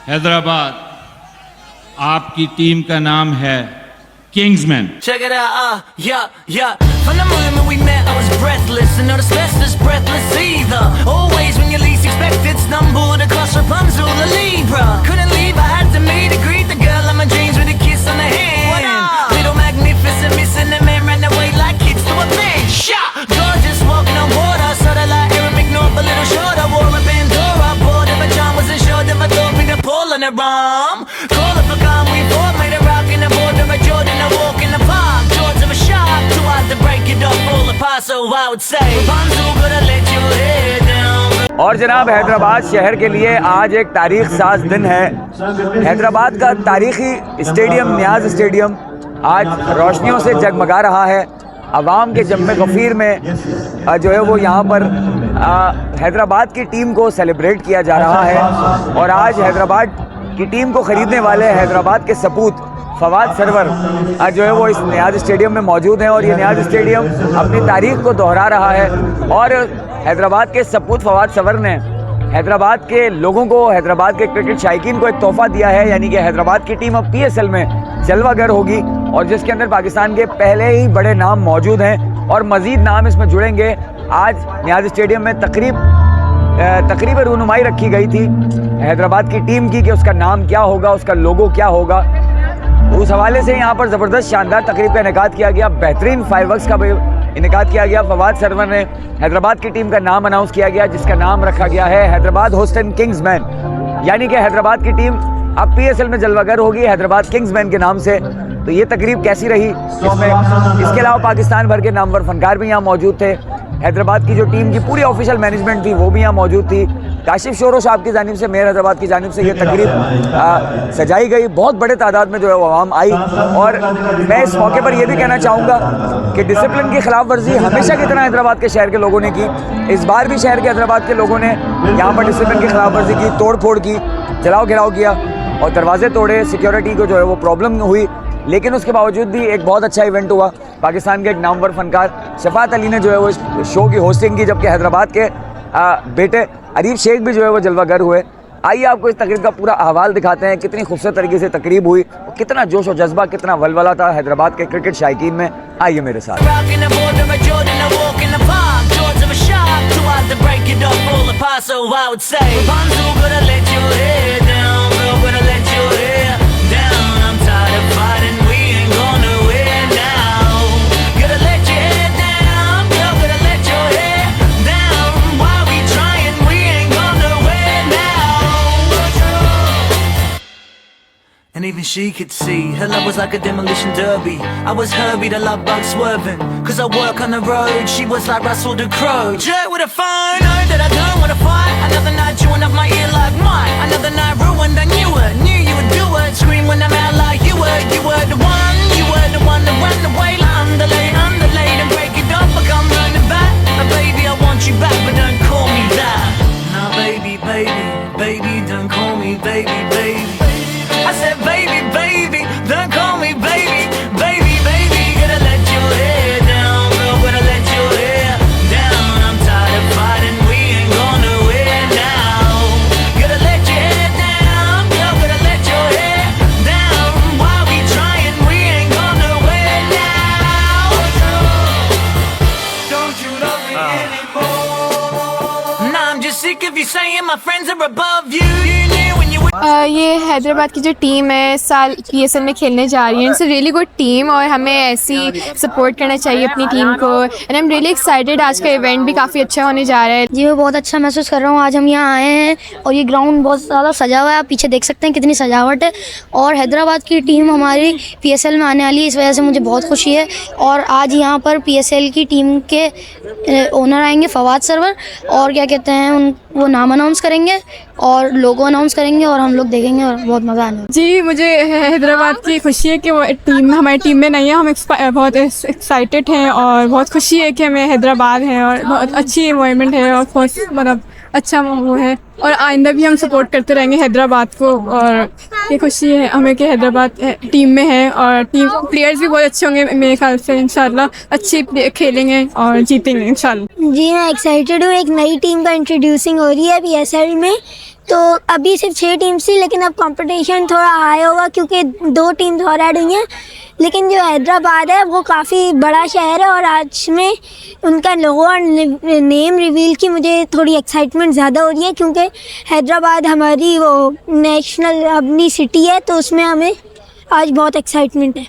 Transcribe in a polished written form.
हैदराबाद, आपकी टीम का नाम है Kingsman. Check it out, yeah. From the moment we met, I was breathless, and not as fast as breathless either. Always when you least expect it, stumbled across Rapunzel, a Libra. Couldn't leave, I had to meet to greet the girl of my dreams with a kiss on the hand. Little magnificent, missing the man, ran away like kids to a man. Shot, gorgeous, walking on water, sorta like Aaron McNaught, but little shorter. Wore a Pandora, bored of a charm, wasn't sure if I thought we'd pull on her arm. Call up a calm, we fought, made a rock in the border of Jordan. I walk in the park, George of a shark, too hard to break it up, fall apart, so I would say, Rapunzel, gotta let your head down. और जनाब, हैदराबाद शहर के लिए आज एक तारीख साज दिन है। हैदराबाद का तारीखी स्टेडियम नियाज स्टेडियम आज रोशनियों से जगमगा रहा है। अवाम के जम्मे गफ़ीर में जो है वो यहाँ पर हैदराबाद की टीम को सेलिब्रेट किया जा रहा है। और आज हैदराबाद की टीम को ख़रीदने वाले हैदराबाद के सपूत फवाद सरवर आज जो है वो इस नियाज स्टेडियम में मौजूद हैं। और ये नियाज स्टेडियम अपनी तारीख को दोहरा रहा है। और हैदराबाद के सपूत फवाद सरवर ने हैदराबाद के लोगों को, हैदराबाद के क्रिकेट शायकीन को एक तोहफ़ा दिया है, यानी कि हैदराबाद की टीम अब PSL में जलवागर होगी और जिसके अंदर पाकिस्तान के पहले ही बड़े नाम मौजूद हैं और मज़ीद नाम इसमें जुड़ेंगे। आज नियाज स्टेडियम में तकरीब रूनुमाई रखी गई थी हैदराबाद की टीम की कि उसका नाम क्या होगा, उसका लोगो क्या होगा। उस हवाले से यहाँ पर ज़बरदस्त शानदार तकरीब का इनेकाद किया गया, बेहतरीन फायरवर्क्स का भी इनेकाद किया गया। फवाद सरवर ने हैदराबाद की टीम का नाम अनाउंस किया गया जिसका नाम रखा गया है हैदराबाद होस्टन किंग्समैन, यानी कि हैदराबाद की टीम अब PSL में जलवागर होगी हैदराबाद किंग्समैन के नाम से। तो ये तकरीब कैसी रही, इसके अलावा पाकिस्तान भर के नामवर फनकार भी यहाँ मौजूद थे। हैदराबाद की जो टीम की पूरी ऑफिशियल मैनेजमेंट थी वो भी यहाँ मौजूद थी। काशिफ शोरो साहब की जानिब से, मेयर हैदराबाद की जानिब से ये तकरीब सजाई गई। बहुत बड़े तादाद में जो है वो आवाम आई। और मैं इस मौके पर यह भी कहना चाहूँगा कि डिसिप्लिन की खिलाफ वर्जी हमेशा की तरह हैदराबाद के शहर के लोगों ने की। इस बार भी शहर के हैदराबाद के लोगों ने यहाँ पर डिसिप्लिन की खिलाफ वर्जी की, तोड़ फोड़ की, जलाओ घिराव किया और दरवाजे तोड़े। सिक्योरिटी को जो है वो प्रॉब्लम हुई, लेकिन उसके बावजूद भी एक बहुत अच्छा इवेंट हुआ। पाकिस्तान के एक नामवर फनकार शफात अली ने जो है वो इस शो की होस्टिंग की, जबकि हैदराबाद के बेटे अरीफ शेख भी जो है वो जलवागर हुए। आइए आपको इस तकरीब का पूरा अहवाल दिखाते हैं, कितनी खूबसूरत तरीके से तकरीब हुई, कितना जोश और जज्बा, कितना वलवला था हैदराबाद के क्रिकेट शायकीन में। आइए मेरे साथ। And even she could see her love was like a demolition derby. I was Herbie, the love bug swerving, cause I work on the road. She was like Russell the Crowe, jet with a phone. Know that I don't wanna fight. Another night chewing up my ear like mine. Another night ruined, I knew you would do it. Scream when I'm out like you were the one. You were the one that ran away like underlaid and break it up like I'm running back. Baby, I want you back, but don't call me that. Nah, baby, don't call me baby. I said, baby, don't call me baby. Gotta let your hair down, girl, gotta let your hair down. I'm tired of fighting, we ain't going nowhere now. Gotta let your hair down, girl, gotta let your hair down. Why we trying, we ain't going nowhere now. Don't you love me anymore? Nah, I'm just sick of you saying my friends are above you. ये हैदराबाद की जो team है इस साल PSL में खेलने जा रही है। It's a really good team और हमें ऐसी सपोर्ट करना चाहिए अपनी टीम को। And I am really excited, आज का इवेंट भी काफ़ी अच्छा होने जा रहा है। जी मैं बहुत अच्छा महसूस कर रहा हूँ। आज हम यहाँ आए हैं और ये ग्राउंड बहुत ज़्यादा सजा हुआ है, आप पीछे देख सकते हैं कितनी सजावट है। और हैदराबाद की टीम हमारी PSL में आने वाली है, इस वजह से मुझे बहुत खुशी है। और आज यहाँ पर PSL की टीम के ओनर आएंगे फवाद सरवर, और क्या कहते हैं वो नाम अनाउंस करेंगे और लोगो अनाउंस करेंगे और हम लोग देखेंगे और बहुत मज़ा आने। जी मुझे हैदराबाद की खुशी है कि वो टीम हमारी टीम में नहीं है। हम बहुत एक्साइटेड हैं और बहुत खुशी है कि हमें हैदराबाद है और बहुत अच्छी एनवायरनमेंट है और बहुत मतलब अच्छा वो है। और आइंदा भी हम सपोर्ट करते रहेंगे हैदराबाद को। और ये खुशी है हमें कि हैदराबाद टीम में है और टीम प्लेयर्स भी बहुत अच्छे होंगे मेरे ख्याल से। इंशाल्लाह अच्छे खेलेंगे और जीतेंगे इंशाल्लाह। जी मैं एक्साइटेड हूँ, एक नई टीम का इंट्रोड्यूसिंग हो रही है PSL में, तो अभी सिर्फ 6 टीम्स थी, लेकिन अब कंपटीशन थोड़ा हाई होगा क्योंकि 2 टीम्स और ऐड हुई हैं। लेकिन जो हैदराबाद है वो काफ़ी बड़ा शहर है और आज में उनका लोगो और नेम रिवील की मुझे थोड़ी एक्साइटमेंट ज़्यादा हो रही है, क्योंकि हैदराबाद हमारी वो नेशनल अपनी सिटी है, तो उसमें हमें आज बहुत एक्साइटमेंट है।